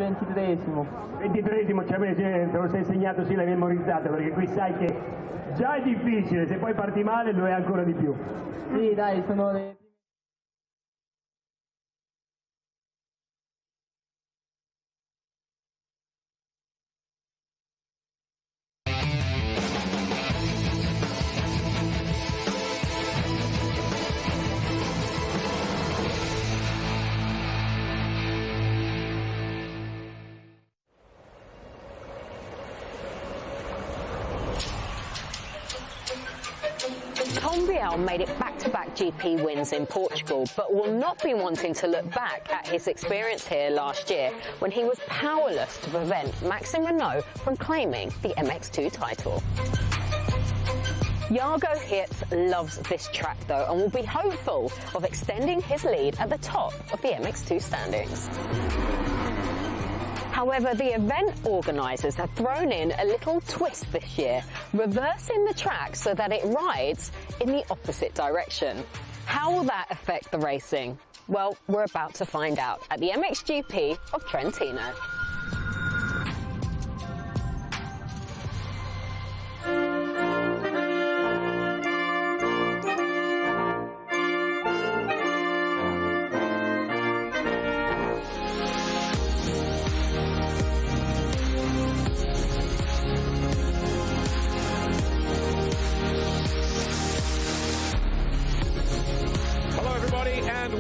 23esimo. 23esimo, te lo sei segnato, sì, l'hai memorizzato, perché qui sai che già è difficile, se poi parti male lo è ancora di più. Sì, dai, sono le... Made it back-to-back GP wins in Portugal, but will not be wanting to look back at his experience here last year when he was powerless to prevent Maxime Renaux from claiming the MX2 title. Jago Hertz loves this track though and will be hopeful of extending his lead at the top of the MX2 standings. However, the event organisers have thrown in a little twist this year, reversing the track so that it rides in the opposite direction. How will that affect the racing? Well, we're about to find out at the MXGP of Trentino.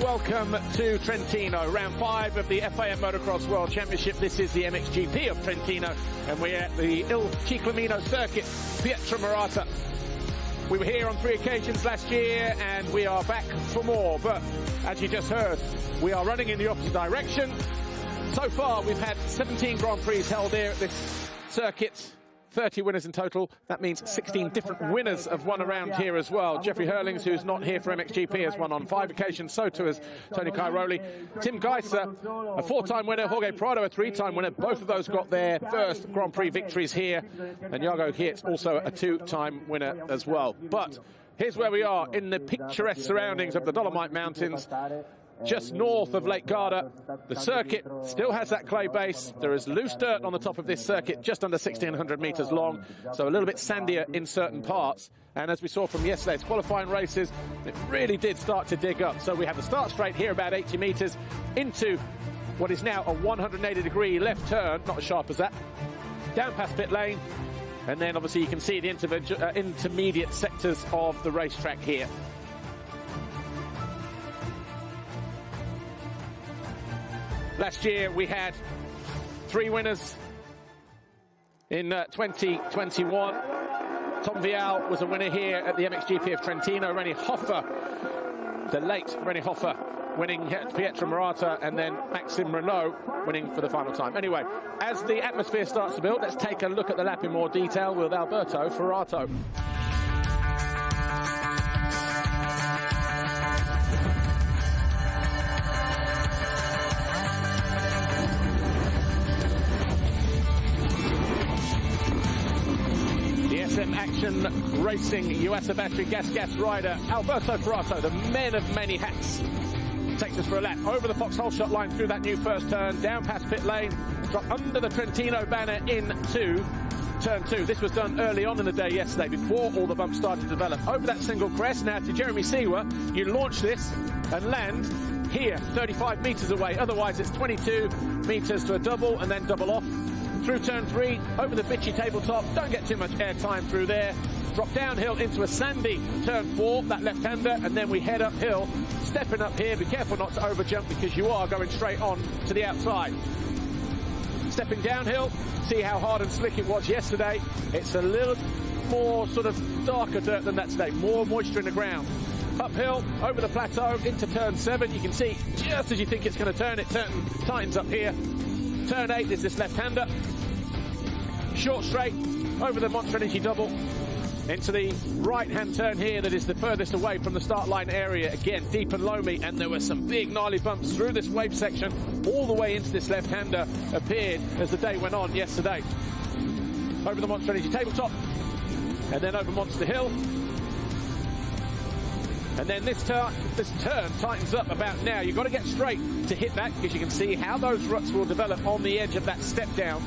Welcome to Trentino, round 5 of the FIM Motocross World Championship. This is the MXGP of Trentino, and we're at the Il Ciclamino circuit, Pietramarata. We were here on 3 occasions last year, and we are back for more. But as you just heard, we are running in the opposite direction. So far, we've had 17 Grand Prix held here at this circuit. 30 winners in total. That means 16 different winners have won around here as well. Jeffrey Hurlings, who's not here for MXGP, has won on 5 occasions. So too has Tony Cairoli. Tim Geiser, a 4-time winner. Jorge Prado, a 3-time winner. Both of those got their first Grand Prix victories here. And Jago Hertz, also a 2-time winner as well. But here's where we are in the picturesque surroundings of the Dolomite Mountains. Just north of Lake Garda. The circuit still has that clay base. There is loose dirt on the top of this circuit, just under 1,600 metres long, so a little bit sandier in certain parts. And as we saw from yesterday's qualifying races, it really did start to dig up. So we have the start straight here about 80 metres into what is now a 180-degree left turn, not as sharp as that, down past pit lane. And then obviously you can see the intermediate sectors of the racetrack here. Last year we had 3 winners in 2021. Tom Vial was a winner here at the MXGP of Trentino. Rennie Hoffer, the late Rennie Hoffer, winning at Pietramarata, and then Maxime Renaux winning for the final time. Anyway, as the atmosphere starts to build, let's take a look at the lap in more detail with Alberto Ferrato. Action Racing USA Battery Gas rider Alberto Ferrato, the man of many hats, takes us for a lap over the foxhole shot line through that new first turn, down past pit lane, drop under the Trentino banner into turn 2. This was done early on in the day yesterday before all the bumps started to develop. Over that single crest, now to Jeremy Seewer, you launch this and land here 35 metres away, otherwise it's 22 metres to a double and then double off. Through turn 3, over the bitchy tabletop, don't get too much air time through there. Drop downhill into a sandy turn 4, that left-hander, and then we head uphill, stepping up here. Be careful not to over-jump because you are going straight on to the outside. Stepping downhill, see how hard and slick it was yesterday. It's a little more sort of darker dirt than that today, more moisture in the ground. Uphill, over the plateau, into turn 7. You can see, just as you think it's going to turn, it tightens up here. Turn 8 is this left-hander. Short straight, over the Monster Energy double, into the right-hand turn here that is the furthest away from the start line area. Again, deep and loamy, and there were some big gnarly bumps through this wave section. All the way into this left-hander appeared as the day went on yesterday. Over the Monster Energy tabletop, and then over Monster Hill. And then this turn tightens up about now. You've got to get straight to hit that, because you can see how those ruts will develop on the edge of that step down.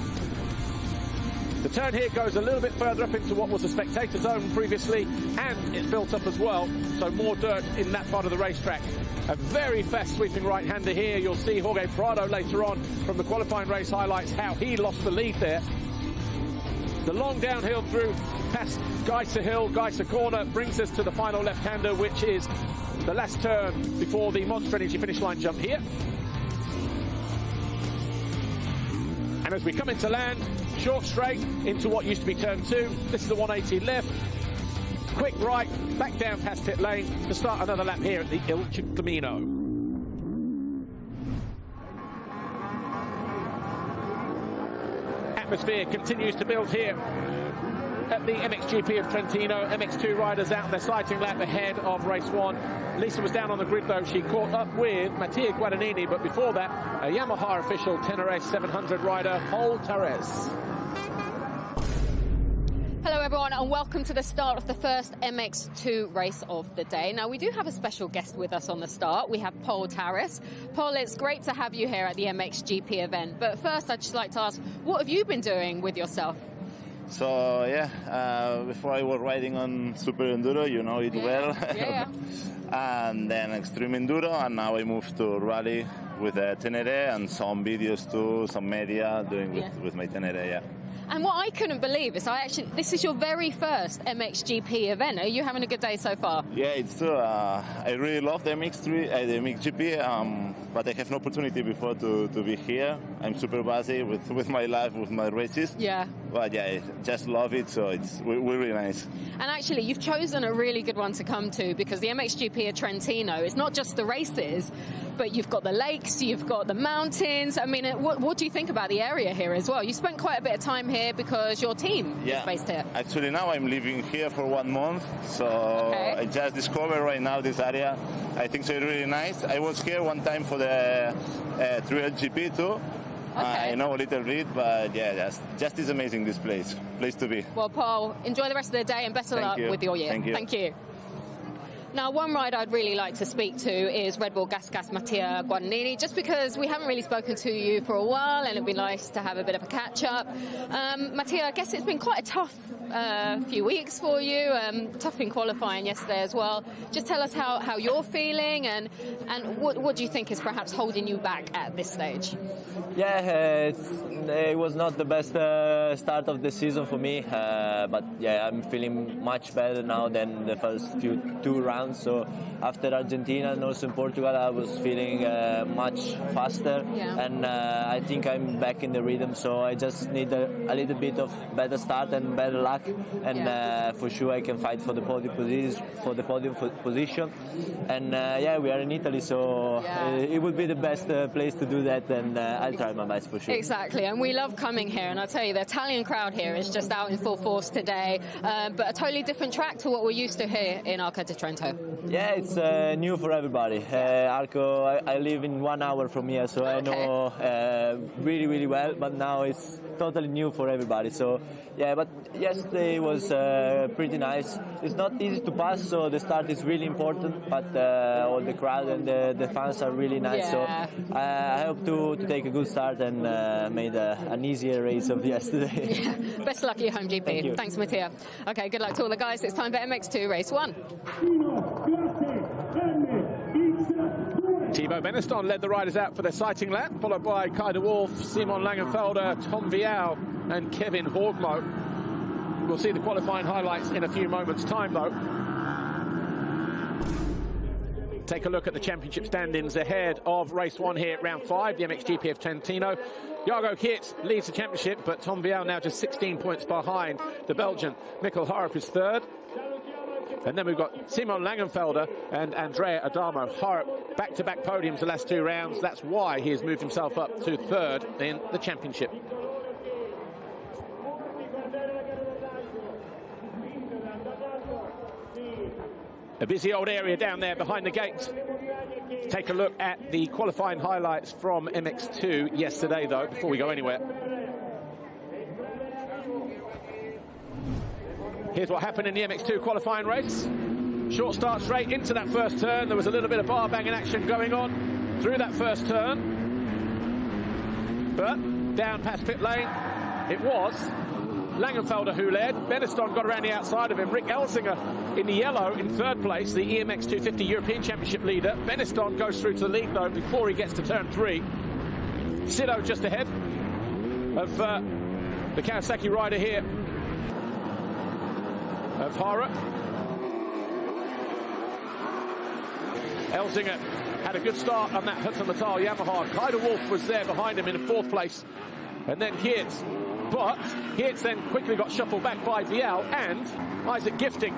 The turn here goes a little bit further up into what was the spectator zone previously, and it's built up as well, so more dirt in that part of the racetrack. A very fast sweeping right-hander here. You'll see Jorge Prado later on from the qualifying race highlights how he lost the lead there. The long downhill through past Geyser Hill, Geyser Corner brings us to the final left-hander, which is the last turn before the Monster Energy finish line jump here. And as we come into land, short straight into what used to be turn 2. This is the 180 left. Quick right, back down past pit lane to start another lap here at the Il Camino. Atmosphere continues to build here at the MXGP of Trentino. MX2 riders out in their sighting lap ahead of race 1. Lisa was down on the grid though. She caught up with Mattia Guadagnini, but before that, a Yamaha official Tenere 700 rider, Paul Torres. Hello everyone and welcome to the start of the first MX2 race of the day. Now we do have a special guest with us on the start. We have Paul Torres. Paul, it's great to have you here at the MXGP event. But first I'd just like to ask, what have you been doing with yourself? So yeah, before I was riding on Super Enduro, you know it well. Yeah. And then Extreme Enduro, and now I moved to Rally with Tenere and some videos too, some media doing with my Tenere, yeah. And what I couldn't believe is this is your very first MXGP event. Are you having a good day so far? Yeah, it's true. I really love the MX3, the MXGP, but I have no opportunity before to be here. I'm super busy with my life, with my races. Yeah. But yeah, I just love it, so it's really nice. And actually, you've chosen a really good one to come to, because the MXGP of Trentino is not just the races, but you've got the lakes, you've got the mountains. I mean, what do you think about the area here as well? You spent quite a bit of time here because your team is based here. Actually, now I'm living here for 1 month, so I just discovered right now this area. I think it's really nice. I was here one time for the Trial GP too. I know a little bit, but yeah, just is amazing, this place to be. Well, Paul, enjoy the rest of the day and best of luck with your year. Thank you. Thank you. Now, one rider I'd really like to speak to is Red Bull Gas Mattia Guadagnini, just because we haven't really spoken to you for a while and it'd be nice to have a bit of a catch-up. Mattia, I guess it's been quite a tough few weeks for you, tough in qualifying yesterday as well. Just tell us how you're feeling and what do you think is perhaps holding you back at this stage? Yeah, it was not the best start of the season for me, but yeah, I'm feeling much better now than the first two rounds. So after Argentina and also in Portugal, I was feeling much faster, and I think I'm back in the rhythm. So I just need a little bit of better start and better luck, and for sure I can fight for the podium position. And yeah, we are in Italy, so it would be the best place to do that, and I'll try my best for sure. Exactly, and we love coming here, and I'll tell you, the Italian crowd here is just out in full force today, but a totally different track to what we're used to here in Arco di Trento. Yeah, it's new for everybody. Arco, I live in 1 hour from here, so I know really, really well, but now it's totally new for everybody. So yeah, but yesterday was pretty nice. It's not easy to pass, so the start is really important, but all the crowd and the fans are really nice. So I hope to take a good start and made an easier race of yesterday. Yeah. Best of luck at your home GP. Thank you. Thanks, Mattia. Okay, good luck to all the guys. It's time for MX2 race 1. Thibaut Beneston led the riders out for their sighting lap, followed by Kai de Wolf, Simon Langenfelder, Tom Vial and Kevin Horgmo. We'll see the qualifying highlights in a few moments' time, though. Take a look at the championship standings ahead of race 1 here at round 5, the MXGP of Trentino. Jago Kiet leads the championship, but Tom Vial now just 16 points behind the Belgian. Mikkel Harup is third. And then we've got Simon Langenfelder and Andrea Adamo. Harup back-to-back podiums the last 2 rounds. That's why he has moved himself up to third in the championship. A busy old area down there behind the gates. Take a look at the qualifying highlights from MX2 yesterday, though, before we go anywhere. Here's what happened in the MX2 qualifying race. Short start straight into that first turn. There was a little bit of bar banging action going on through that first turn. But down past pit lane, it was Langenfelder who led. Beniston got around the outside of him. Rick Elsinger in the yellow in third place, the EMX 250 European Championship leader. Beniston goes through to the lead though before he gets to turn 3. Sido just ahead of the Kawasaki rider here of Hara. Elsinger had a good start on that Hudson Metal Yamaha. Kaider Wolf was there behind him in 4th place. And then Geertz. But Geertz then quickly got shuffled back by Vial and Isaac Gifting.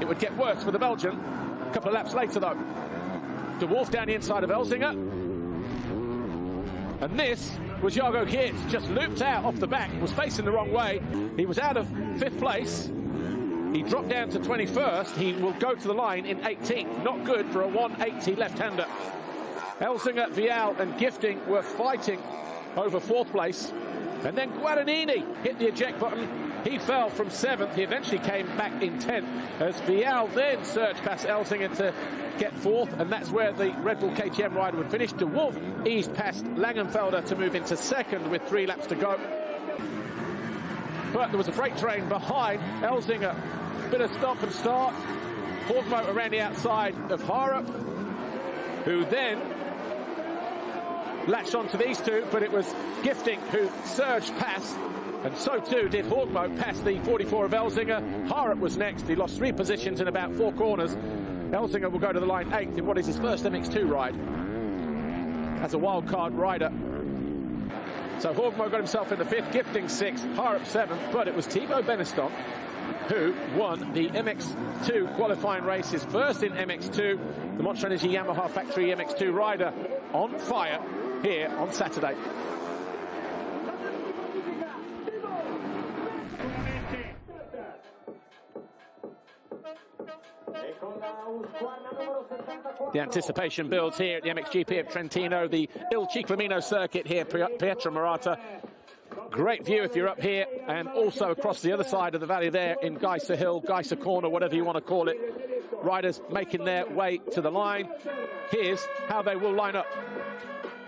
It would get worse for the Belgian. A couple of laps later, though. De Wolf down the inside of Elsinger. And this was Jago Geertz. Just looped out off the back. Was facing the wrong way. He was out of 5th place. He dropped down to 21st. He will go to the line in 18th. Not good for a 180 left-hander. Elsinger, Vial and Gifting were fighting over 4th place. And then Guadagnini hit the eject button. He fell from 7th. He eventually came back in 10th as Vial then surged past Elsinger to get 4th. And that's where the Red Bull KTM rider would finish. De Wolf eased past Langenfelder to move into 2nd with 3 laps to go. But there was a freight train behind Elsinger. Bit of stop and start. Horgmo around the outside of Hara, who then latched onto these two, but it was Gifting who surged past, and so too did Horgmo past the 44 of Elsinger. Hara was next. He lost 3 positions in about 4 corners. Elsinger will go to the line 8th in what is his first MX2 ride as a wildcard rider. So Horgmo got himself in the 5th, Gifting 6th, Hara 7th, but it was Thibaut Beniston who won the MX2 qualifying race, his first in MX2, the Monster Energy Yamaha factory MX2 rider on fire here on Saturday. The anticipation builds here at the MXGP of Trentino, the Il Ciclamino circuit here, Pietra Marata. Great view if you're up here, and also across the other side of the valley there in Geyser Hill, Geyser Corner, whatever you want to call it. Riders making their way to the line. Here's how they will line up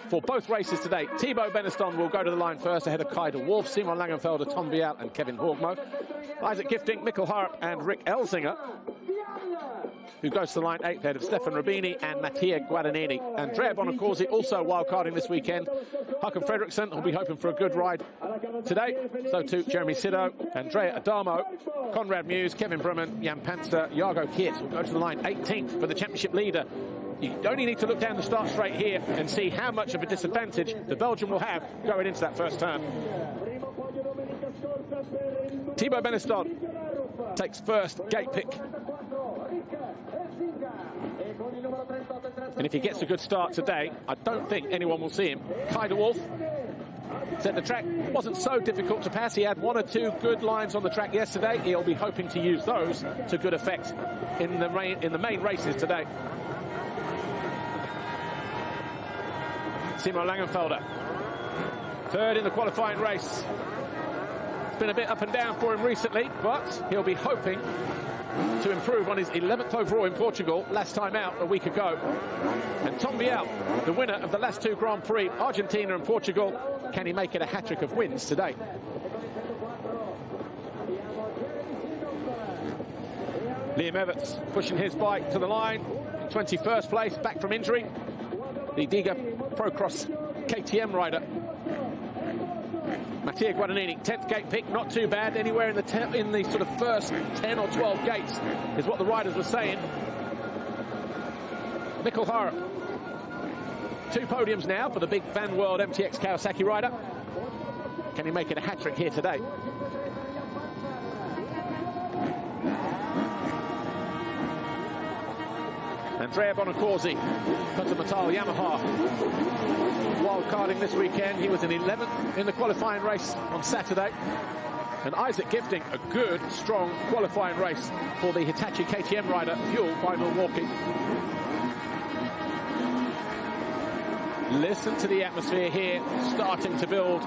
for both races today. Thibaut Beniston will go to the line first ahead of Kaider Wolf, Simon Langenfelder, Tom Vial and Kevin Horgmo. Isaac Gifting, Mikkel Harp and Rick Elsinger, who goes to the line 8th ahead of Stefan Rubini and Mattia Guadagnini. Andrea Bonacorsi also wildcarding this weekend. Håkan Fredriksson will be hoping for a good ride today. So too Jeremy Sido, Andrea Adamo, Conrad Muse, Kevin Brumman, Jan Panzer, Jago Geertz will go to the line 18th for the championship leader. You only need to look down the start straight here and see how much of a disadvantage the Belgian will have going into that first turn. Thibaut Beniston takes first gate pick. And if he gets a good start today, I don't think anyone will see him. Kaider Wolf said the track wasn't so difficult to pass. He had 1 or 2 good lines on the track yesterday. He'll be hoping to use those to good effect in the main races today. Simon Langenfelder, 3rd in the qualifying race. It's been a bit up and down for him recently, but he'll be hoping to improve on his 11th overall in Portugal last time out a week ago. And Tom Vial, the winner of the last 2 Grand Prix, Argentina and Portugal, can he make it a hat-trick of wins today? Liam Everts pushing his bike to the line, 21st place, back from injury. The Diga Procross KTM rider. Mattia Guadagnini, 10th gate pick, not too bad. Anywhere in the sort of first 10 or 12 gates is what the riders were saying. Mikkel Harp, 2 podiums now for the big Van World MTX Kawasaki rider. Can he make it a hat-trick here today? Andrea Bonacorsi, Continental Yamaha, wildcarding this weekend. He was in 11th in the qualifying race on Saturday. And Isaac Gifting, a good, strong qualifying race for the Hitachi KTM rider, fueled by Milwaukee. Listen to the atmosphere here, starting to build.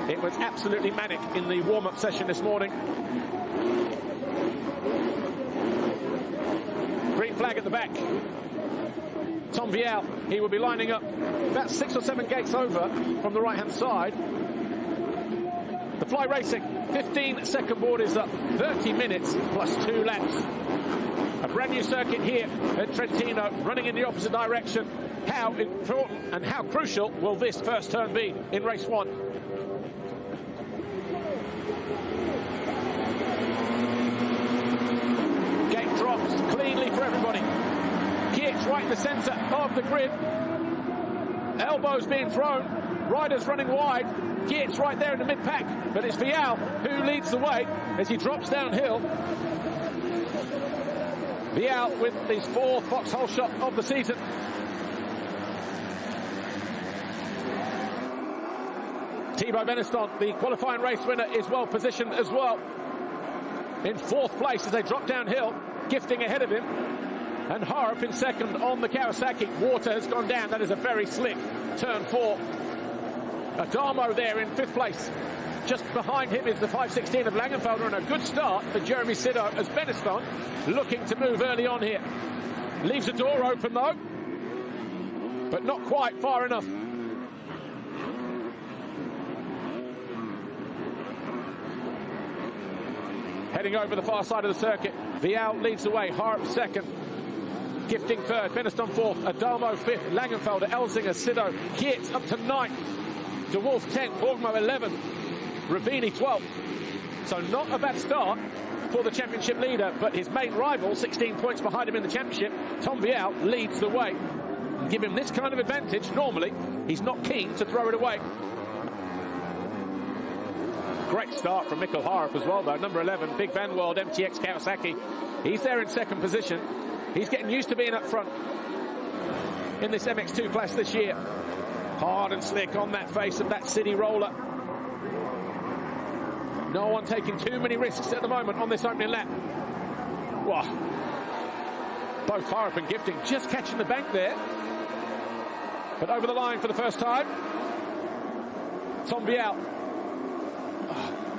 It was absolutely manic in the warm-up session this morning. flag at the back. Tom Vial, he will be lining up about 6 or 7 gates over from the right-hand side. The Fly Racing 15-second board is up, 30 minutes plus 2 laps. A brand new circuit here at Trentino, running in the opposite direction. How important and how crucial will this first turn be in race 1? Gate drops cleanly for everybody. Kiet's right in the centre of the grid. Elbows being thrown. Riders running wide. Kiet's right there in the mid-pack. But it's Vial who leads the way as he drops downhill. Vial with his 4th foxhole shot of the season. Thibaut Beneston, the qualifying race winner, is well positioned as well. In 4th place as they drop downhill. Gifting ahead of him. And Harp in 2nd on the Kawasaki. Water has gone down. That is a very slick turn 4. Adamo there in 5th place. Just behind him is the 516 of Langenfelder, and a good start for Jeremy Sido as Beneston looking to move early on here. Leaves the door open though, but not quite far enough. Heading over the far side of the circuit, Vial leads the way, Harp 2nd. Gifting 3rd, Beneston 4th, Adamo 5th, Langenfelder, Elzinger, Sido, Kiet up to 9th, De Wolf 10th, Borgmo 11th, Ravini 12th. So not a bad start for the championship leader, but his main rival, 16 points behind him in the championship, Tom Vial, leads the way. Give him this kind of advantage, normally, he's not keen to throw it away. Great start from Mikkel Harp as well, though. Number 11, Big Van World, MTX Kawasaki. He's there in 2nd position. He's getting used to being up front in this MX2 class this year. Hard and slick on that face of that city roller. No one taking too many risks at the moment on this opening lap. Wow. Both Harp and Gifting just catching the bank there. But over the line for the first time. Tom Vial.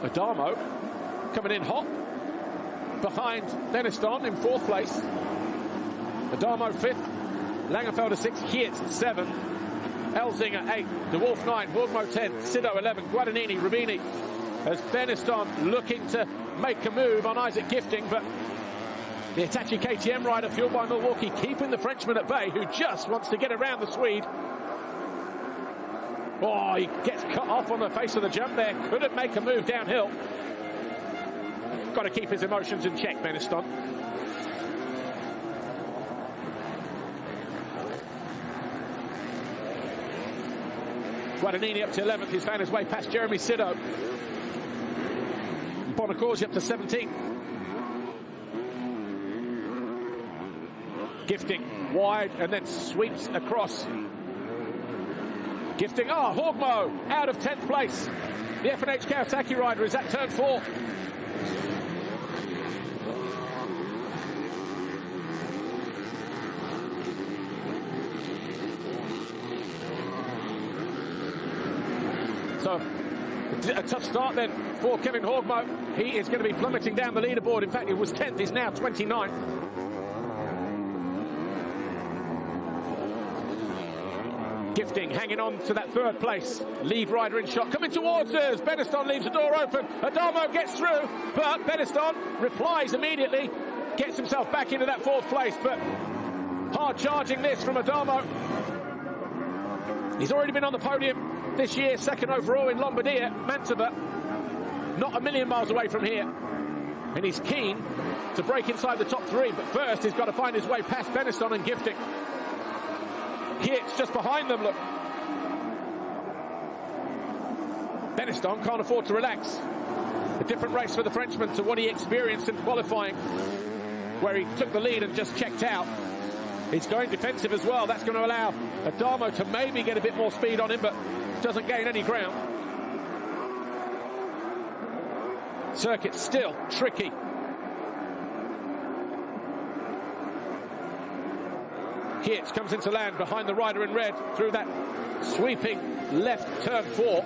Adamo coming in hot. Behind Beneston in 4th place. Adamo 5th. Langenfelder 6th. Kiet 7th. Elzinger 8th. De Wolf 9. Borgmo 10th. Sido 11th. Guadagnini, Rubini. As Beneston looking to make a move on Isaac Gifting, but the Hitachi KTM rider fueled by Milwaukee keeping the Frenchman at bay, who just wants to get around the Swede. Oh, he gets cut off on the face of the jump there. Couldn't make a move downhill. Got to keep his emotions in check, Beneston. Guadagnini up to 11th. He's found his way past Jeremy Sido. Bonacorsi up to 17th. Gifting wide and then sweeps across. Gifting, Borgmo out of 10th place. The F&H Kawasaki rider is at turn 4. So a tough start then for Kevin Borgmo. He is going to be plummeting down the leaderboard. In fact, he was 10th, he's now 29th. Gifting hanging on to that 3rd place. Lead rider in shot, coming towards us. Beneston leaves the door open. Adamo gets through, but Beneston replies immediately. Gets himself back into that 4th place, but hard charging this from Adamo. He's already been on the podium this year, 2nd overall in Lombardia, Mantova. Not a million miles away from here. And he's keen to break inside the top 3, but first he's got to find his way past Beneston and Gifting. Kiet's just behind them, look. Beneston can't afford to relax. A different race for the Frenchman to what he experienced in qualifying, where he took the lead and just checked out. He's going defensive as well. That's going to allow Adamo to maybe get a bit more speed on him, but doesn't gain any ground. Circuit still tricky. Kiet comes into land behind the rider in red through that sweeping left turn 4.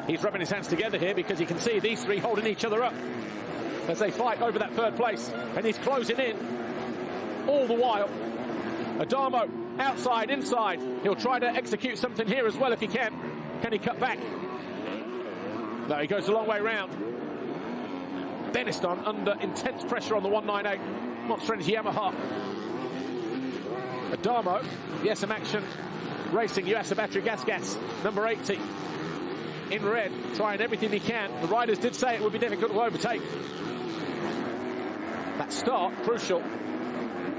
He's rubbing his hands together here because he can see these 3 holding each other up. as they fight over that third place. And he's closing in all the while. Adamo outside, inside. He'll try to execute something here as well if he can. Can he cut back? No, he goes a long way round. Beniston under intense pressure on the 198 Monster Energy Yamaha. Adamo, the SM Action Racing USA Battery Gas, number 80. In red, trying everything he can. The riders did say it would be difficult to overtake. That start, crucial.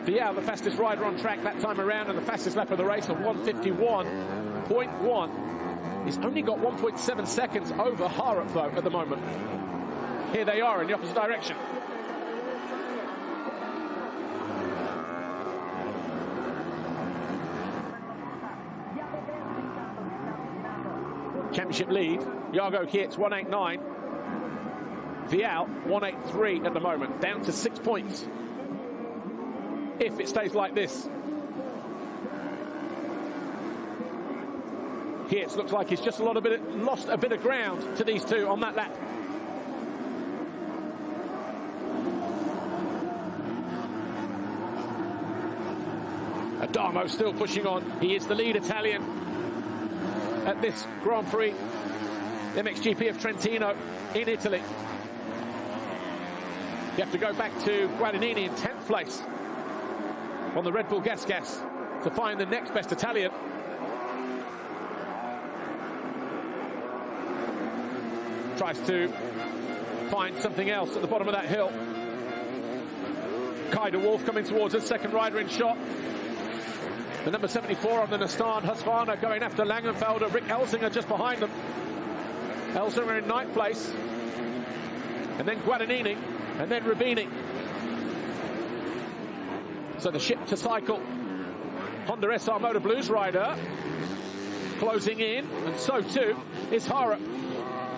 Vial, the fastest rider on track that time around, and the fastest lap of the race of 151.1. He's only got 1.7 seconds over Harrop, though, at the moment. Here they are in the opposite direction. Championship lead, Jago Kietz 189. Vial 183 at the moment, down to 6 points. If it stays like this. Kietz looks like he's just lost a bit of ground to these two on that lap. Adamo still pushing on. He is the lead Italian at this Grand Prix, MXGP of Trentino in Italy. You have to go back to Guadagnini in 10th place on the Red Bull Gas to find the next best Italian. Tries to find something else at the bottom of that hill. Kai de Wolf coming towards us, second rider in shot. The number 74 on the Nissan Husqvarna going after Langenfelder. Rick Elsinger just behind them. Elsinger in 9th place. And then Guadagnini. And then Rubini. So the ship to cycle. Honda SR Motor Blues rider closing in. And so too is Harrop.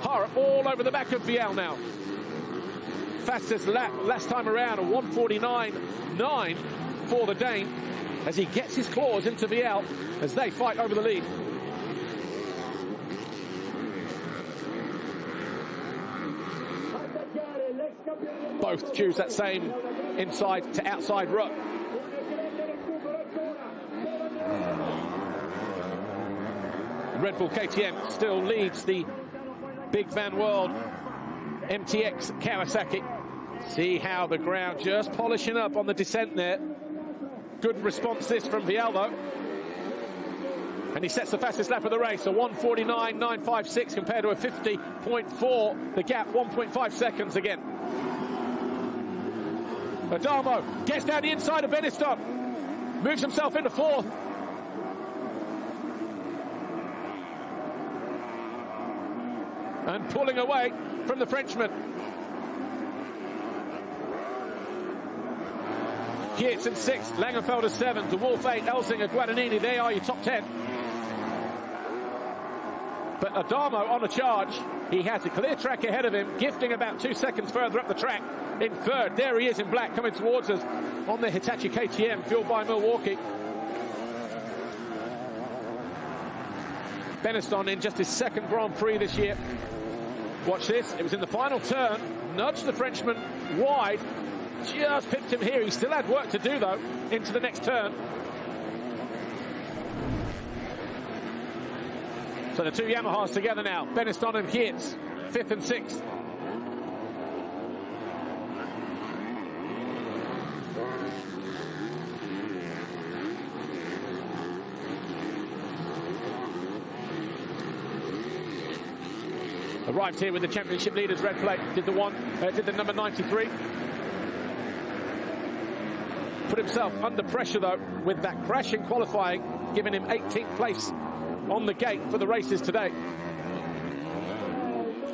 Harrop all over the back of Vial now. Fastest lap last time around, a 149.9 for the Dane, as he gets his claws into Vial as they fight over the lead. Both choose that same inside to outside rut. Red Bull KTM still leads the Big Van World MTX Kawasaki. See how the ground just polishing up on the descent there. Good response this from Vial though. And he sets the fastest lap of the race, a 149.956 compared to a 50.4. The gap, 1.5 seconds again. Adamo gets down the inside of Beniston. Moves himself into 4th. And pulling away from the Frenchman. Kietz in 6th, Langenfelder 7th, De Wolf 8, Elsinger, Guadagnini, they are your top 10. But Adamo on a charge, he has a clear track ahead of him, gifting about 2 seconds further up the track in 3rd. There he is in black coming towards us on the Hitachi KTM, fueled by Milwaukee. Beniston in just his 2nd Grand Prix this year. Watch this, it was in the final turn, nudged the Frenchman wide, just pipped him here. He still had work to do though, into the next turn. So the two Yamahas together now, Beniston and Kietz, 5th and 6th. Arrived here with the championship leaders, red plate, did the number 93. Put himself under pressure though with that crash in qualifying, giving him 18th place on the gate for the races today.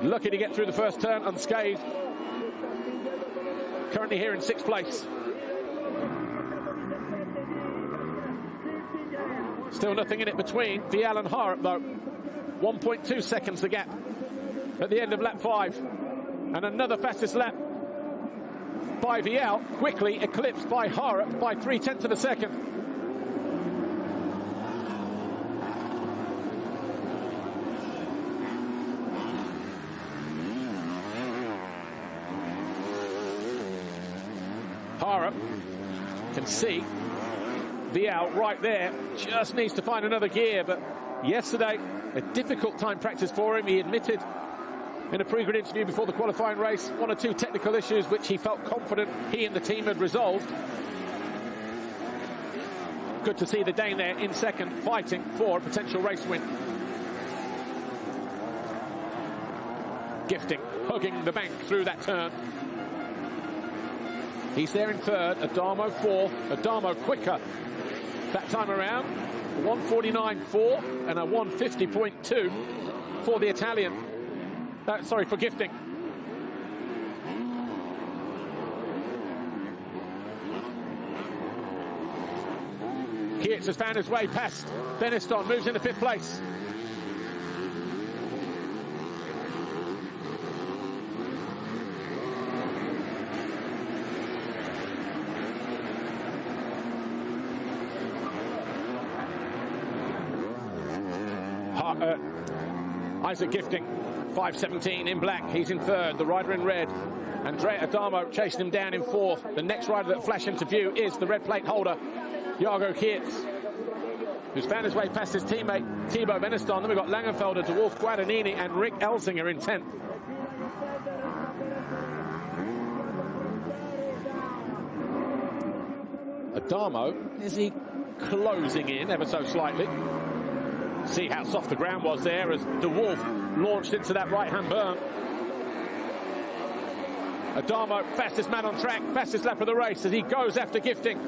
Lucky to get through the first turn unscathed. Currently here in 6th place. Still nothing in it between Vial and Harrop though. 1.2 seconds the gap at the end of lap 5. And another fastest lap by Vial, quickly eclipsed by Harrop by 0.3 of a second. Hara can see Vial right there, just needs to find another gear, but yesterday, a difficult time practice for him. He admitted in a pre-grid interview before the qualifying race, 1 or 2 technical issues which he felt confident he and the team had resolved. Good to see the Dane there in second, fighting for a potential race win. Gifting, hugging the bank through that turn. He's there in third, Adamo fourth, Adamo quicker that time around. 1:49.4 and a 1:50.2 for the Italian. Sorry, for Gifting. Kietz has found his way past Beniston, moves into 5th place. Isaac Gifting, 5:17 in black. He's in third. The rider in red, Andrea Adamo, chasing him down in 4th. The next rider that flashed into view is the red plate holder, Jago Kietz, who's found his way past his teammate Thibaut Beniston. Then we've got Langenfelder, De Wolf, Guadagnini and Rick Elsinger in 10th. Adamo, is he closing in ever so slightly? See how soft the ground was there as De Wolf launched into that right-hand berm. Adamo, fastest man on track, fastest lap of the race as he goes after Gifting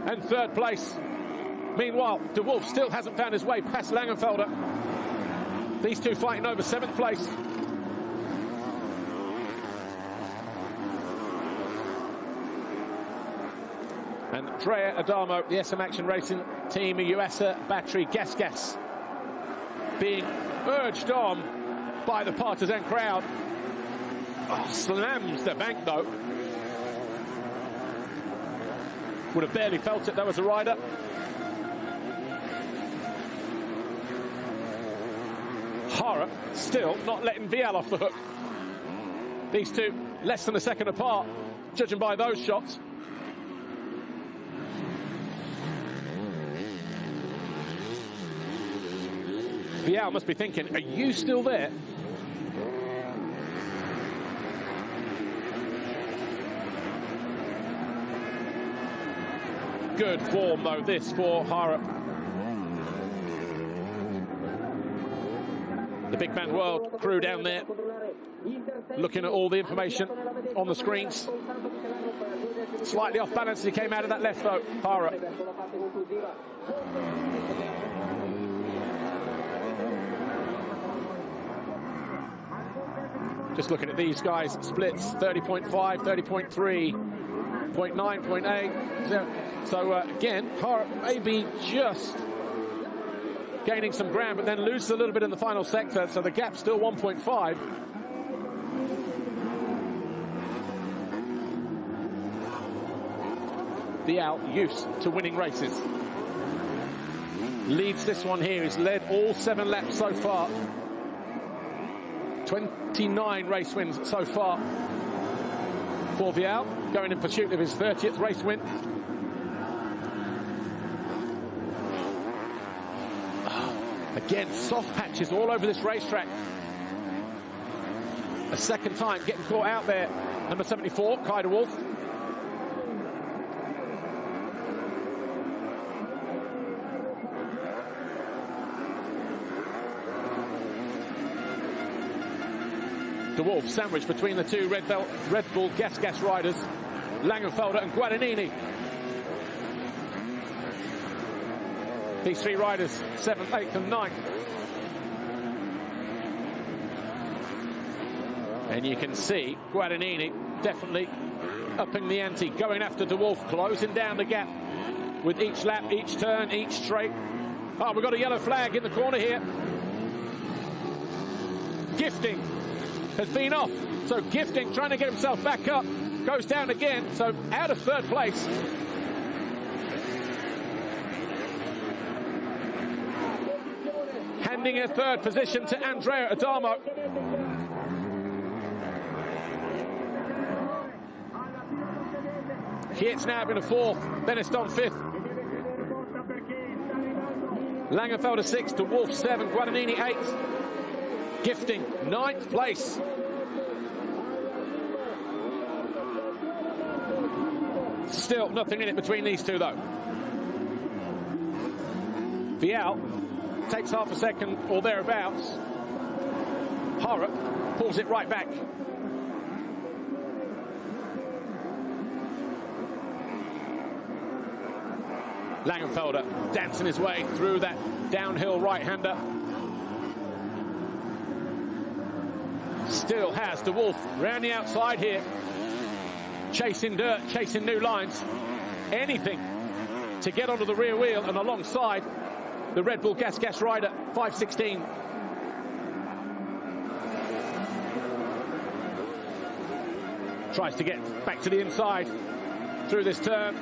and 3rd place. Meanwhile, De Wolf still hasn't found his way past Langenfelder. These two fighting over 7th place. And Andrea Adamo, the SM Action Racing Team USA Battery Gas being urged on by the partisan crowd. Oh, slams the bank though. Would have barely felt it though as a rider. Hara still not letting Vial off the hook. These two less than a second apart, judging by those shots. Vial must be thinking, are you still there? Good form, though, this for Hara. The Big Man World crew down there, looking at all the information on the screens. Slightly off balance as he came out of that left, though, Hara. Just looking at these guys, splits 30.5, 30.3, 0.9, 0.8. So again, Hara maybe just gaining some ground, but then loses a little bit in the final sector, so the gap's still 1.5. Vial used to winning races. Leads this one here. He's led all 7 laps so far. 29 race wins so far for Vial, going in pursuit of his 30th race win. Again, soft patches all over this racetrack. A second time getting caught out there. Number 74, Kai de Wolf. De Wolf sandwiched between the two Red Bull gas riders, Langenfelder and Guadagnini. These 3 riders, 7th, 8th and 9th. And you can see Guadagnini definitely upping the ante, going after De Wolf, closing down the gap with each lap, each turn, each straight. Oh, we've got a yellow flag in the corner here. Gifting has been off. So Gifting trying to get himself back up, goes down again, so out of 3rd place. Handing a 3rd position to Andrea Adamo. Kiet's now been a 4th, Benestone 5th. Langenfelder 6, De Wolf 7, Guadagnini 8th. Gifting 9th place. Still nothing in it between these two though. Vial takes half a second or thereabouts. Harrop pulls it right back. Langenfelder dancing his way through that downhill right-hander. Still has De Wolf round the outside here. Chasing dirt, chasing new lines. Anything to get onto the rear wheel and alongside the Red Bull Gas rider, 5:16. Tries to get back to the inside through this turn.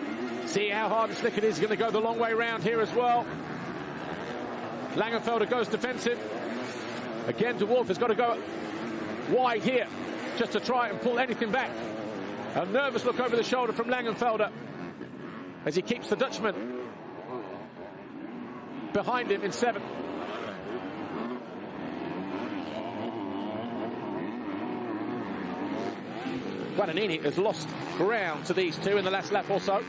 See how hard and slick it is. Going to go the long way round here as well. Langenfelder goes defensive. Again, De Wolf has got to go wide here just to try and pull anything back. A nervous look over the shoulder from Langenfelder as he keeps the Dutchman behind him in 7th. Guadagnini has lost ground to these two in the last lap or so.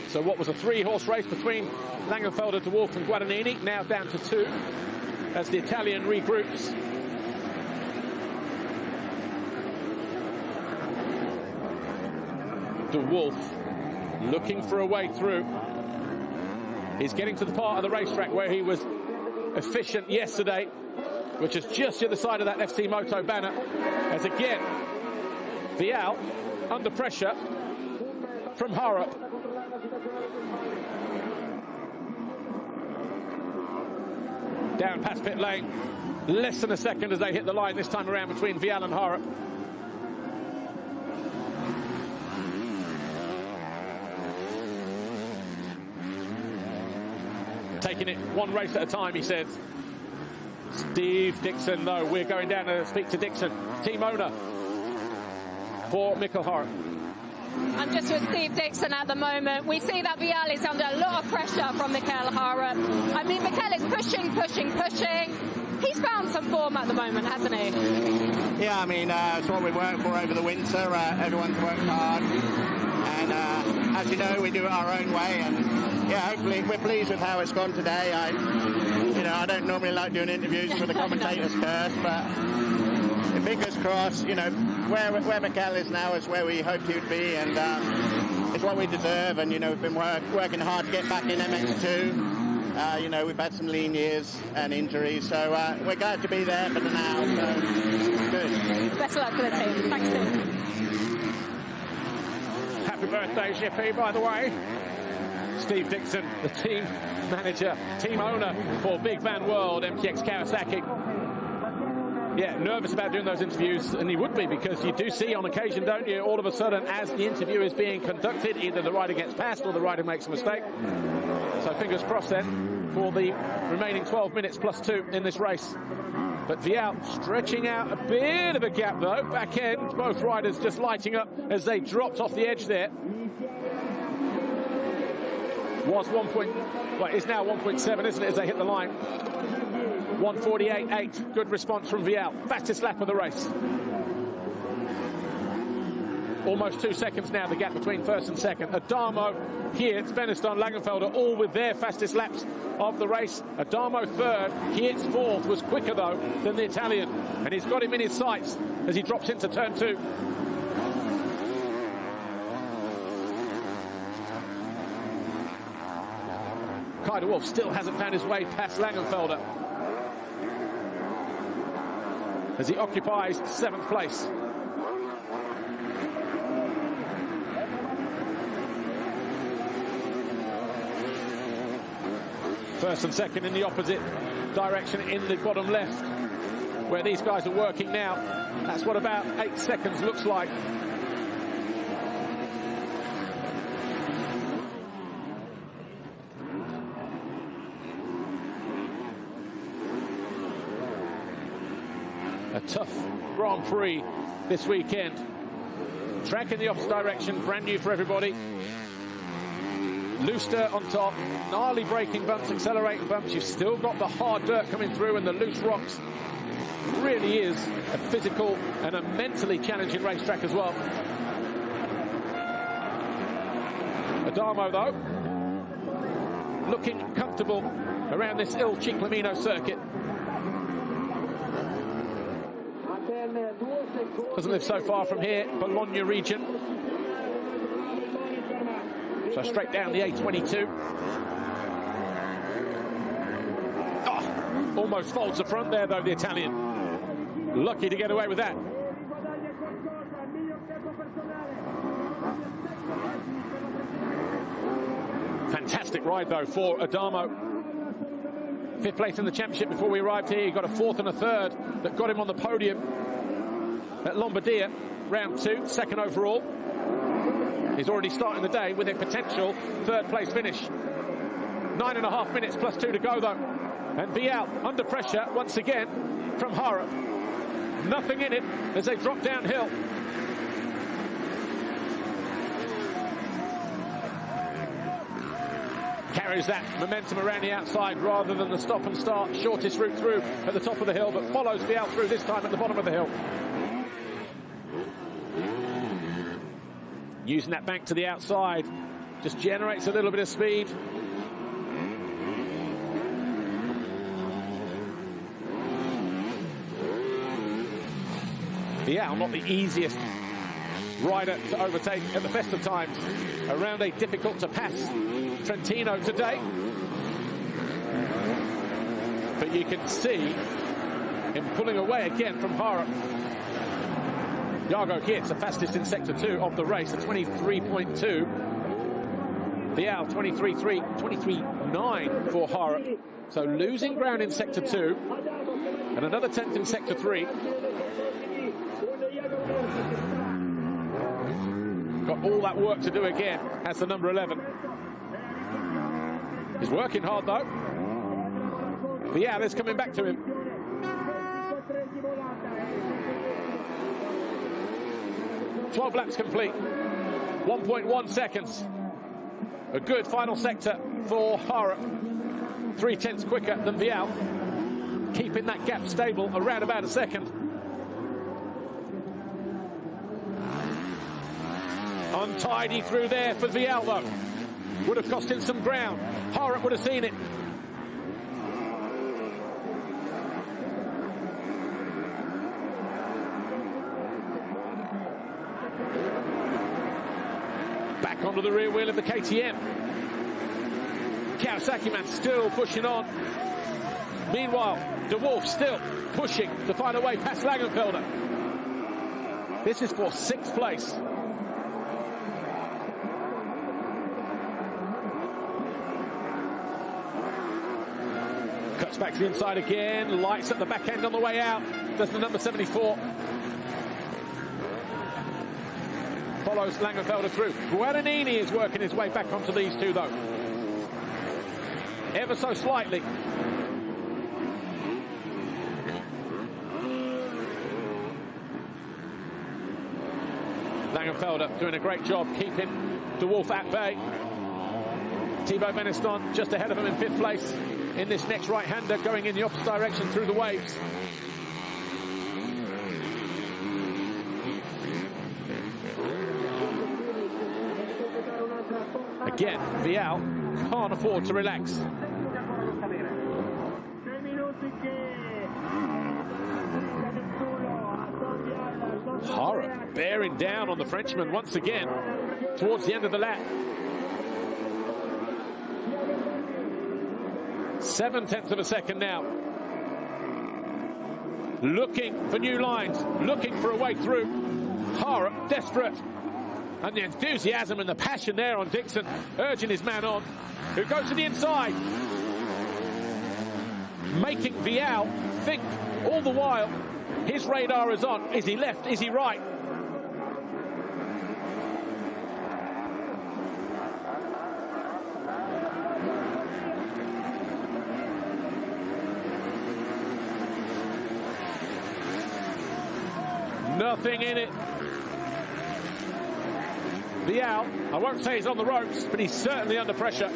So what was a 3-horse race between Langenfelder, De Wolf and Guadagnini, now down to 2 as the Italian regroups. De Wolf looking for a way through. He's getting to the part of the racetrack where he was efficient yesterday, which is just the other side of that FC Moto banner. As again, Vial under pressure from Harrop. Down past pit lane, less than a second as they hit the line this time around between Vial and Harrop. Taking it one race at a time, he says. Steve Dixon, though, we're going down to speak to Dixon, team owner for Mikkel Harrop. I'm just with Steve Dixon at the moment. We see that Vial is under a lot of pressure from Mikkel Harrop. I mean, Mikkel is pushing. He's found some form at the moment, hasn't he? Yeah, I mean, it's what we worked for over the winter. Everyone's worked hard. And as you know, we do it our own way. And yeah, hopefully we're pleased with how it's gone today. I don't normally like doing interviews for the commentators first, but fingers crossed, where Mikkel is now is where we hoped he would be, and it's what we deserve. And we've been working hard to get back in MX2. We've had some lean years and injuries, so we're glad to be there for the now. So good. Best of luck for the team. Thanks, Steve. Happy birthday, Jiffy, by the way. Steve Dixon, the team manager, team owner for Big Van World, MTX Kawasaki. Yeah, nervous about doing those interviews, and he would be, because you do see on occasion, don't you, all of a sudden, as the interview is being conducted, either the rider gets passed or the rider makes a mistake. So fingers crossed then for the remaining 12 minutes plus 2 in this race. But Vial stretching out a bit of a gap, though. Back end, both riders just lighting up as they dropped off the edge there. Was it's now 1.7, isn't it, as they hit the line. 1:48.8. Good response from Vial. Fastest lap of the race. Almost 2 seconds now, the gap between first and second. Adamo, Kietz, Benestone, Langenfelder, all with their fastest laps of the race. Adamo 3rd, Kietz 4th, was quicker, though, than the Italian. And he's got him in his sights as he drops into turn 2. Kai de Wolf still hasn't found his way past Langenfelder as he occupies 7th place. First and second in the opposite direction in the bottom left, where these guys are working now. That's what about 8 seconds looks like. A tough Grand Prix this weekend. Track in the opposite direction, brand new for everybody. Loose dirt on top, gnarly braking bumps, accelerating bumps. You've still got the hard dirt coming through and the loose rocks. Really is a physical and a mentally challenging racetrack as well. Adamo, though, looking comfortable around this Il Ciclamino circuit. Doesn't live so far from here, Bologna region. So straight down the A22. Oh, almost folds the front there, though, the Italian. Lucky to get away with that. Fantastic ride, though, for Adamo. 5th place in the championship before we arrived here. He got a 4th and a 3rd that got him on the podium at Lombardia, round 2, 2nd overall. He's already starting the day with a potential 3rd place finish. 9.5 minutes plus 2 to go, though. And Vial under pressure once again from Harrop. Nothing in it as they drop downhill. Carries that momentum around the outside rather than the stop and start shortest route through at the top of the hill, but follows Vial through this time at the bottom of the hill. Using that bank to the outside, just generates a little bit of speed. Vial, not the easiest rider to overtake at the best of times. Around a difficult to pass Trentino today. But you can see him pulling away again from Harrop. Jago Geerts, the fastest in Sector 2 of the race, at 23.2. Vial, 23.3, 23.9 for Harrop. So losing ground in Sector 2 and another 10th in Sector 3. Got all that work to do again as the number 11. He's working hard, though. Vial is coming back to him. "12 laps complete, 1.1 seconds. A good final sector for Harrop. 0.3 quicker than Vial, keeping that gap stable around about a second. Untidy through there for Vial, though. Would have cost him some ground. Harrop would have seen it. Back onto the rear wheel of the KTM. Kawasaki man still pushing on. Meanwhile, De Wolf still pushing to find a way past Langenfelder. This is for 6th place. Cuts back to the inside again, lights at the back end on the way out, does the number 74. Follows Langenfelder through. Guadagnini is working his way back onto these two, though. Ever so slightly. Langenfelder doing a great job keeping De Wolf at bay. Thibaut Beneston just ahead of him in 5th place in this next right-hander, going in the opposite direction through the waves. Again, Vial can't afford to relax. Harrop bearing down on the Frenchman once again towards the end of the lap. 0.7 of a second now. Looking for new lines, looking for a way through. Harrop desperate. And the enthusiasm and the passion there on Dixon, urging his man on, who goes to the inside. Making Vial think all the while his radar is on. Is he left? Is he right? Nothing in it. Vial, I won't say he's on the ropes, but he's certainly under pressure.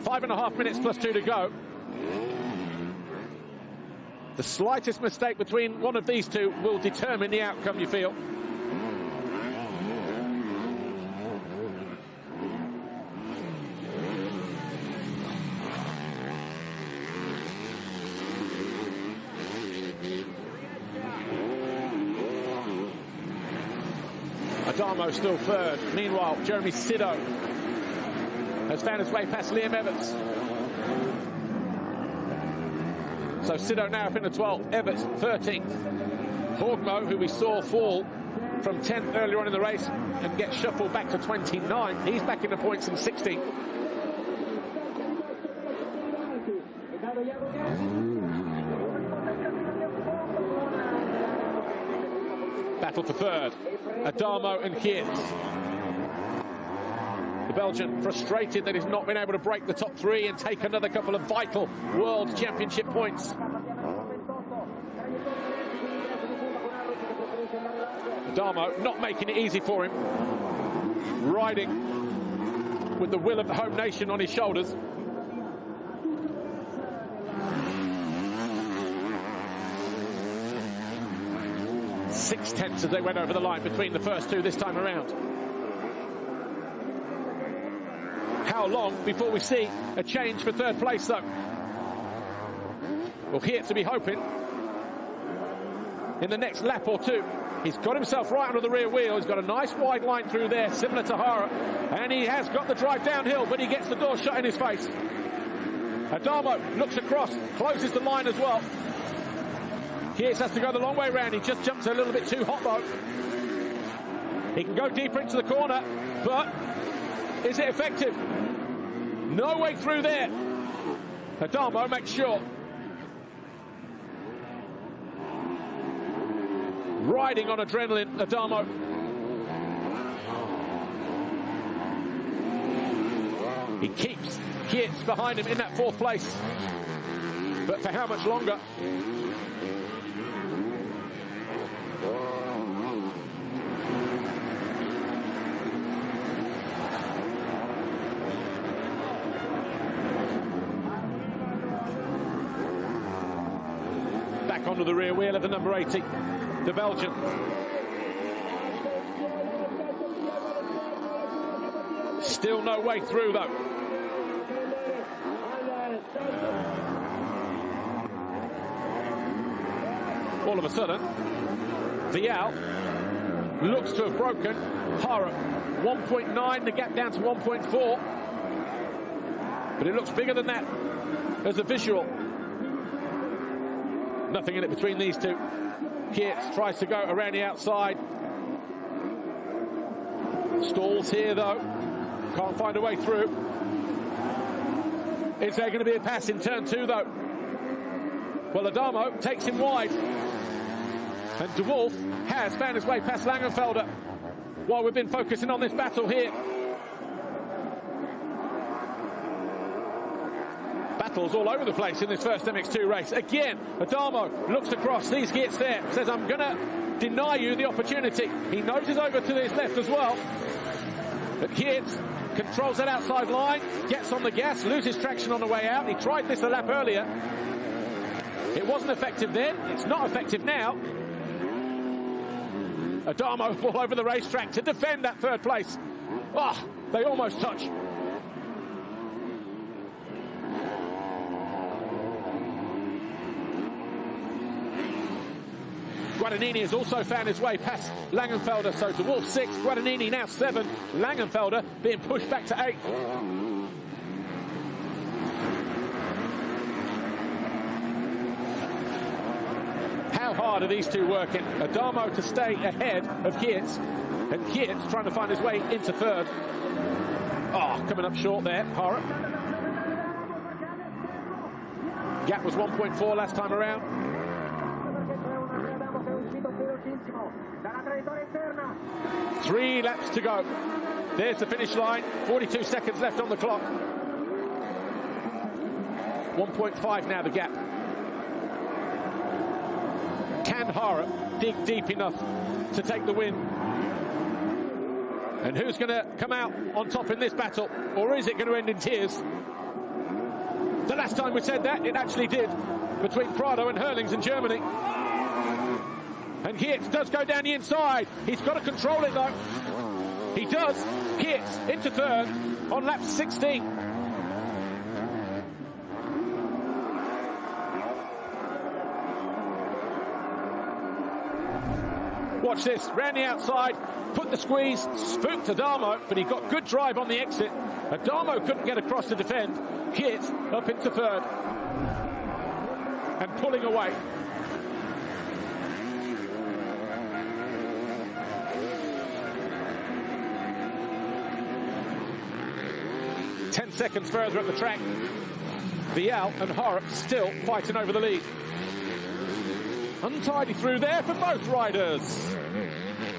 5.5 minutes plus 2 to go. The slightest mistake between one of these two will determine the outcome, you feel. Adamo still third. Meanwhile, Jeremy Sido has found his way past Liam Everts. So Sido now up in the 12th, Everts 13th. Horgmo, who we saw fall from 10th earlier on in the race and get shuffled back to 29th. He's back in the points in 16th. Battle for third. Adamo and Geerts. The Belgian frustrated that he's not been able to break the top 3 and take another couple of vital World Championship points. Adamo not making it easy for him. Riding with the will of the home nation on his shoulders. Six tenths as they went over the line between the first two this time around. How long before we see a change for third place, though? Well, here to be hoping in the next lap or two. He's got himself right under the rear wheel. He's got a nice wide line through there, similar to Hara, and he has got the drive downhill, but he gets the door shut in his face. Adamo looks across, closes the line as well. Geerts has to go the long way round. He just jumps a little bit too hot, though. He can go deeper into the corner, but is it effective? No way through there. Adamo makes sure. Riding on adrenaline, Adamo. He keeps Geerts behind him in that 4th place. But for how much longer? Back onto the rear wheel of the number 80, the Belgian. Still no way through, though. All of a sudden, Vial looks to have broken. Hara, 1.9, the gap down to 1.4. But it looks bigger than that as a visual. Nothing in it between these two. Geerts tries to go around the outside. Stalls here, though. Can't find a way through. Is there going to be a pass in turn 2, though? Well, Adamo takes him wide. And De Wolf has found his way past Langenfelder while we've been focusing on this battle here. Battles all over the place in this first MX2 race. Again, Adamo looks across, sees Geerts there, says, I'm going to deny you the opportunity. He noses over to his left as well. But Geerts controls that outside line, gets on the gas, loses traction on the way out. He tried this a lap earlier. It wasn't effective then. It's not effective now. Adamo all over the racetrack to defend that 3rd place. Oh, they almost touch. Guadagnini has also found his way past Langenfelder, so De Wolf 6, Guadagnini now 7, Langenfelder being pushed back to 8. How hard are these two working? Adamo to stay ahead of Geerts, and Geerts trying to find his way into 3rd. Oh, coming up short there, Hara. Gap was 1.4 last time around. 3 laps to go. There's the finish line. 42 seconds left on the clock. 1.5 now the gap. Can Hara dig deep enough to take the win? And who's going to come out on top in this battle? Or is it going to end in tears? The last time we said that, it actually did, between Prado and Hurlings in Germany. And Geertz does go down the inside. He's got to control it, though. He does. Geertz into third on lap 16. Watch this, round the outside, put the squeeze, spooked Adamo, but he got good drive on the exit. Adamo couldn't get across to defend. Geertz up into third and pulling away. Ten seconds further up the track. Vial and Harrop still fighting over the lead. Untidy through there for both riders.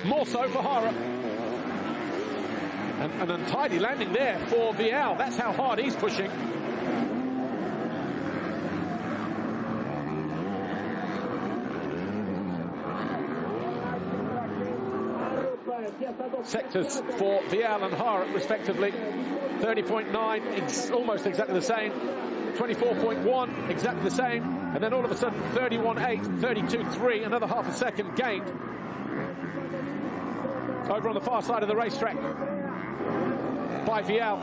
More so for Harrop. And an untidy landing there for Vial. That's how hard he's pushing. Sectors for Vial and Harrop respectively. 30.9, almost exactly the same. 24.1, exactly the same. And then all of a sudden 31.8, 32.3, another half a second gained. Over on the far side of the racetrack by Vial.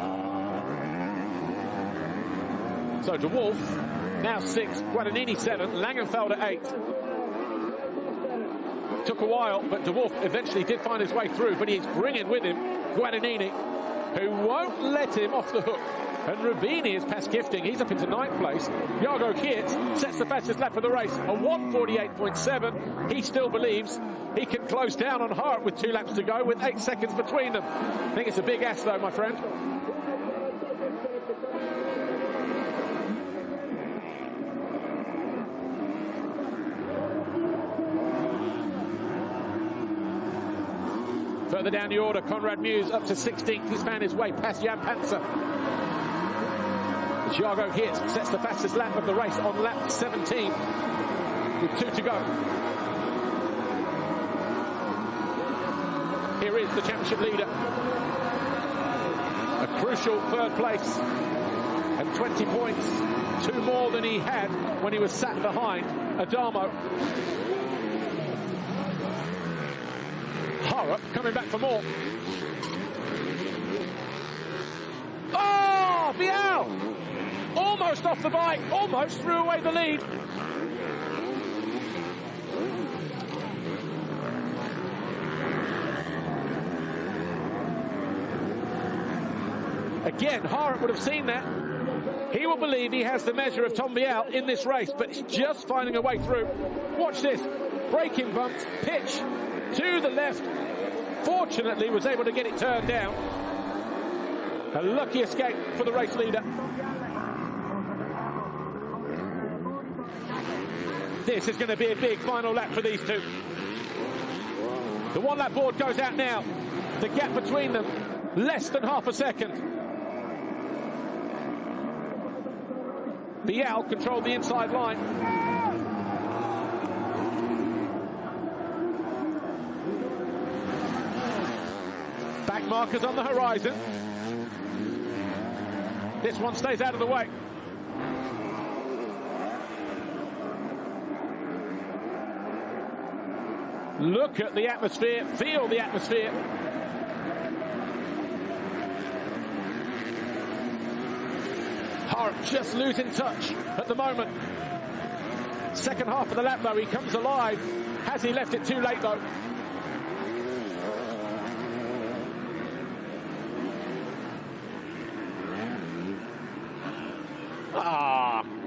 So De Wolf now 6, Guadagnini 7, Langenfelder 8. Took a while, but De Wolf eventually did find his way through, but he's bringing with him Guadagnini, who won't let him off the hook. And Rubini is past Gifting. He's up into 9th place. Jago Geertz sets the fastest lap of the race, a 1:48.7. He still believes he can close down on Hart with 2 laps to go, with 8 seconds between them. I think it's a big ass, though, my friend. Further down the order, Conrad Muse up to 16th. He's found his way past Jan Panzer. Jago Geertz sets the fastest lap of the race on lap 17 with 2 to go. Here is the championship leader. A crucial 3rd place and 20 points, 2 more than he had when he was sat behind Adamo. Harrop coming back for more. Oh, Vial! Almost off the bike, almost threw away the lead. Again, Harrop would have seen that. He will believe he has the measure of Tom Vial in this race, but he's just finding a way through. Watch this, braking bumps, pitch to the left. Fortunately, was able to get it turned down. A lucky escape for the race leader. This is going to be a big final lap for these two. The 1 lap board goes out now. The gap between them, less than half a second. Vial controlled the inside line. Back markers on the horizon. This one stays out of the way. Look at the atmosphere, feel the atmosphere. Harrop just losing touch at the moment. Second half of the lap though, he comes alive. Has he left it too late though?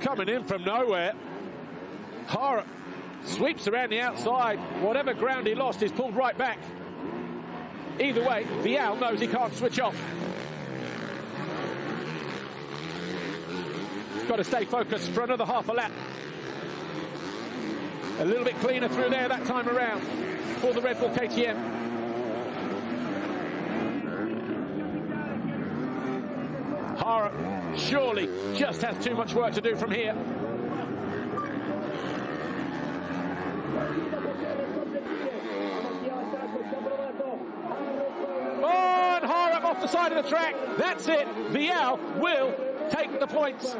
Coming in from nowhere. Harrop sweeps around the outside. Whatever ground he lost is pulled right back. Either way, Vial knows he can't switch off. He's got to stay focused for another half a lap. A little bit cleaner through there that time around for the Red Bull KTM. Harrop surely just has too much work to do from here. Oh, the side of the track. That's it. Vial will take the points.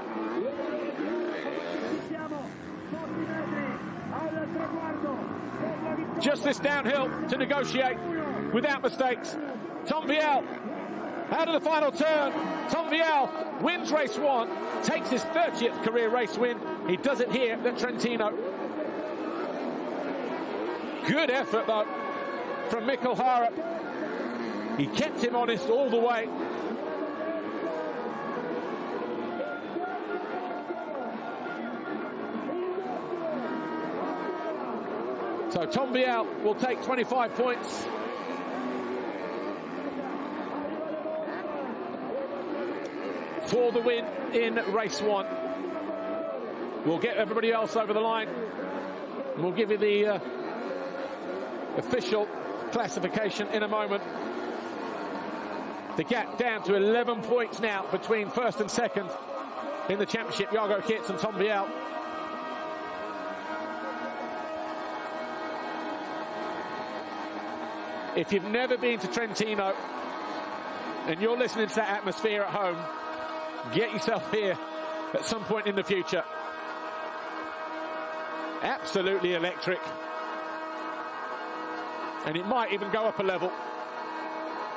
Just this downhill to negotiate without mistakes. Tom Vial out of the final turn. Tom Vial wins race 1, takes his 30th career race win. He does it here at Trentino. Good effort though from Mikkel Harup. He kept him honest all the way. So Tom Vial will take 25 points. For the win in race 1. We'll get everybody else over the line. We'll give you the official classification in a moment. The gap down to 11 points now between first and second in the championship. Jago Kietz and Tom Vial. If you've never been to Trentino and you're listening to that atmosphere at home, get yourself here at some point in the future. Absolutely electric. And it might even go up a level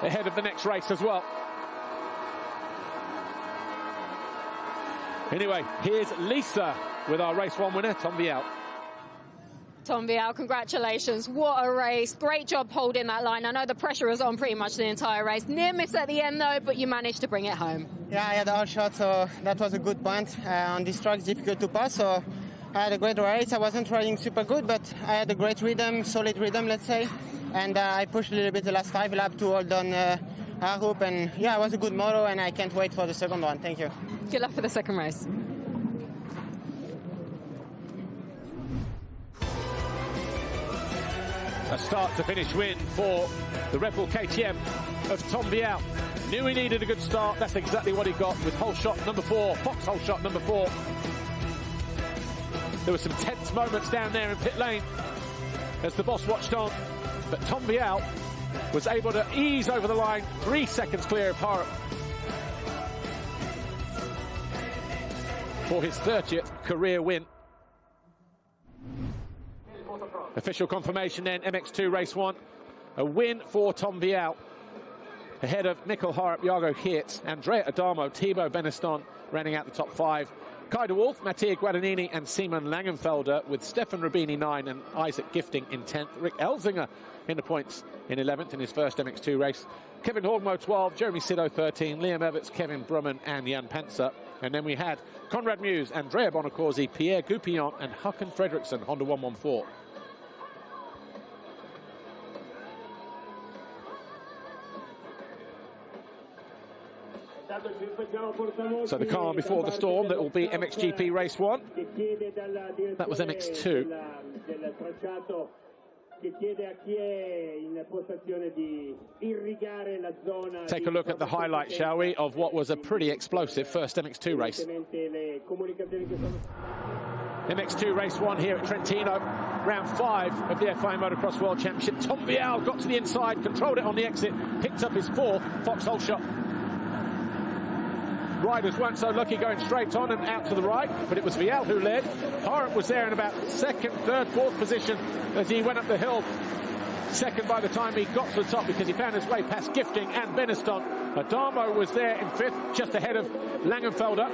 ahead of the next race as well. Anyway, here's Lisa with our race 1 winner, Tom Vial. Tom Vial, congratulations. What a race. Great job holding that line. I know the pressure was on pretty much the entire race. Near miss at the end though, but you managed to bring it home. Yeah, I had all shots, so that was a good point. On this track, it's difficult to pass, so I had a great race. I wasn't riding super good, but I had a great rhythm, solid rhythm, let's say. And I pushed a little bit the last 5 laps to hold on Harup, and yeah, it was a good moto, and I can't wait for the second one. Thank you. Good luck for the second race. A start to finish win for the Red Bull KTM of Tom Vial. Knew he needed a good start. That's exactly what he got with hole shot number 4, Fox hole shot number 4. There were some tense moments down there in pit lane as the boss watched on, but Tom Vial was able to ease over the line, 3 seconds clear of Harup for his 30th career win. Official confirmation then, MX2 race 1. A win for Tom Vial ahead of Mikkel Harup, Jago Kietz, Andrea Adamo, Thibaut Beneston rounding out the top 5. Kai de Wolf, Mattia Guadagnini and Simon Langenfelder with Stefan Rubini 9 and Isaac Gifting in 10th. Rick Elzinger in the points in 11th in his first MX2 race. Kevin Horgmo 12, Jeremy Sido 13, Liam Everts, Kevin Brumman and Jan Panzer. And then we had Conrad Muse, Andrea Bonacorsi, Pierre Goupillon and Håkan Fredriksson, Honda 114. So the calm before the storm, that will be MXGP race 1. That was MX2. Take a look at the highlight, shall we, of what was a pretty explosive first MX2 race. MX2 race 1 here at Trentino, round 5 of the FIA Motocross World Championship. Tom Vial got to the inside, controlled it on the exit, picked up his 4th Fox hole shot. Riders weren't so lucky going straight on and out to the right, but it was Vial who led. Harup was there in about 2nd, 3rd, 4th position as he went up the hill. 2nd by the time he got to the top because he found his way past Gifting and Beneston. Adamo was there in 5th, just ahead of Langenfelder.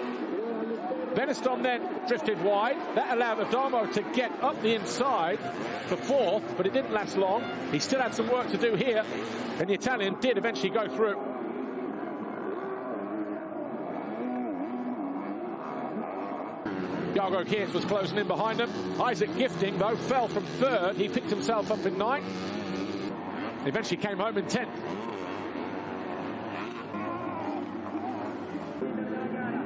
Beneston then drifted wide. That allowed Adamo to get up the inside for 4th, but it didn't last long. He still had some work to do here, and the Italian did eventually go through. Jago Kietz was closing in behind him. Isaac Gifting, though, fell from 3rd. He picked himself up in 9th. Eventually came home in 10th.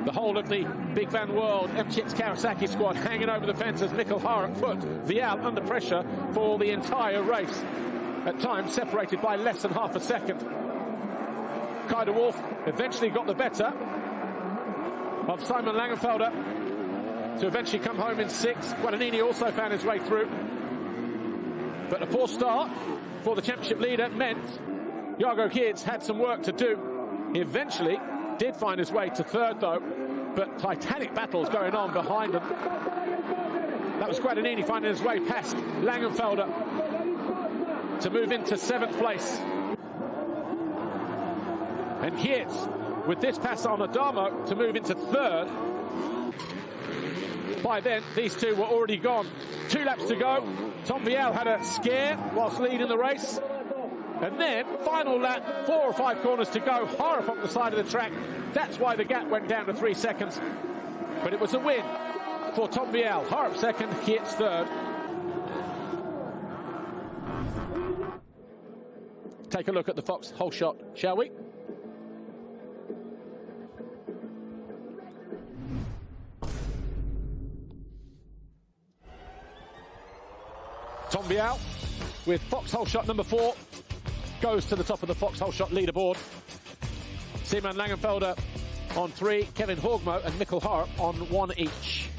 The whole of the Big Van World MX Kawasaki squad hanging over the fence as Mikkel Harup put Vial under pressure for the entire race. At times separated by less than half a second. Kai de Wolf eventually got the better of Simon Langenfelder to eventually come home in 6th. Guadagnini also found his way through. But a poor start for the championship leader meant Jago Kietz had some work to do He eventually did find his way to third, though, but titanic battles going on behind him. That was Guadagnini finding his way past Langenfelder to move into 7th place. And Geertz with this pass on Adamo to move into 3rd. By then, these two were already gone. 2 laps to go. Tom Vialle had a scare whilst leading the race. And then, final lap, 4 or 5 corners to go. Harp up the side of the track. That's why the gap went down to 3 seconds. But it was a win for Tom Vialle. Harp 2nd, Geertz 3rd. Take a look at the Fox whole shot, shall we? Tom Vialle with Fox whole shot number 4 goes to the top of the Fox whole shot leaderboard. Simon Langenfelder on 3, Kevin Horgmo and Mikkel Harp on 1 each.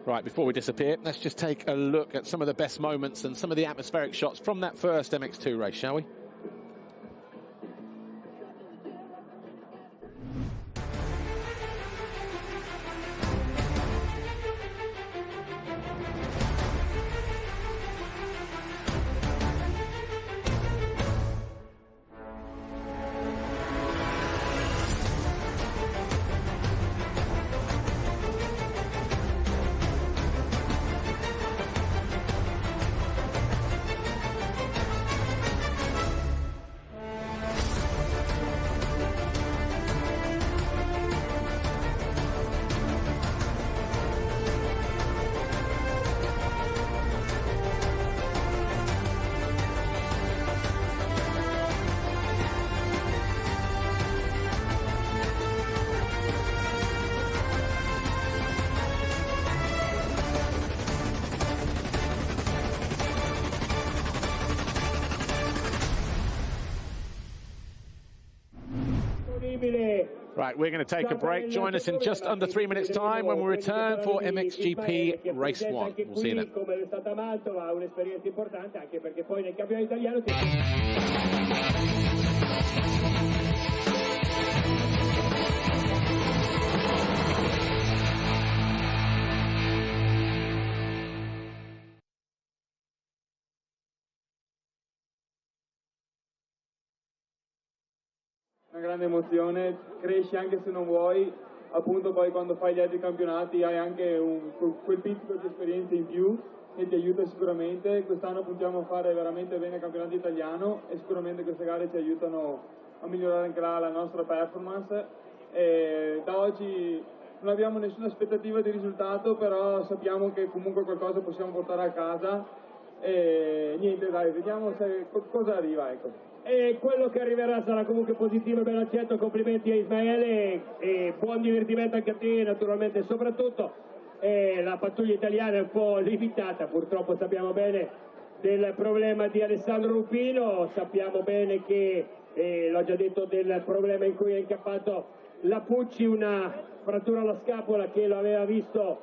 Right, before we disappear, let's just take a look at some of the best moments and some of the atmospheric shots from that first MX2 race, shall we? Right, we're going to take a break. Join us in just under 3 minutes' time when we return for MXGP Race 1. We'll see you then. Una grande emozione, cresci anche se non vuoi, appunto poi quando fai gli altri campionati hai anche quel pizzico di esperienza in più e ti aiuta sicuramente. Quest'anno puntiamo a fare veramente bene il campionato italiano e sicuramente queste gare ci aiutano a migliorare anche la nostra performance. E da oggi non abbiamo nessuna aspettativa di risultato, però sappiamo che comunque qualcosa possiamo portare a casa e niente, dai, vediamo cosa arriva, ecco. E quello che arriverà sarà comunque positivo e ben accetto. Complimenti a Ismaele e buon divertimento anche a te, naturalmente. Soprattutto la pattuglia italiana è un po' limitata, purtroppo sappiamo bene del problema di Alessandro Rupino, sappiamo bene che l'ho già detto del problema in cui è incappato la Pucci, una frattura alla scapola che lo aveva visto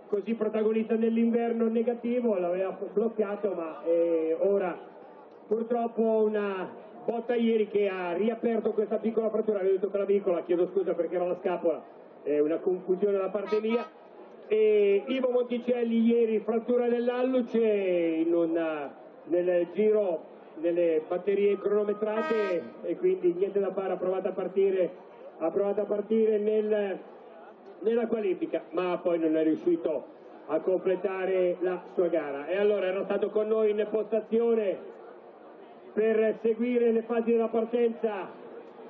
così protagonista nell'inverno negativo, l'aveva bloccato, ma ora purtroppo una botta ieri che ha riaperto questa piccola frattura, avevo detto clavicola, chiedo scusa perché era la scapola, è una confusione da parte mia. E Ivo Monticelli ieri frattura dell'alluce nel giro, nelle batterie cronometrate, e quindi niente da fare, ha provato a partire nella qualifica, ma poi non è riuscito a completare la sua gara. E allora era stato con noi in postazione per seguire le fasi della partenza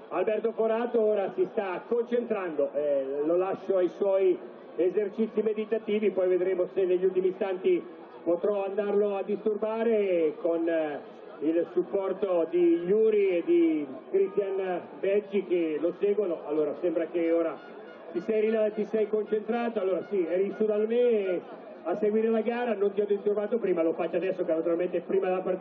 Alberto Forato, ora si sta concentrando, lo lascio ai suoi esercizi meditativi, poi vedremo se negli ultimi istanti potrò andarlo a disturbare con il supporto di Yuri e di Christian Beggi che lo seguono. Allora sembra che ora ti sei concentrato, allora sì, eri su da me a seguire la gara, non ti ho disturbato prima, lo faccio adesso che naturalmente prima della partita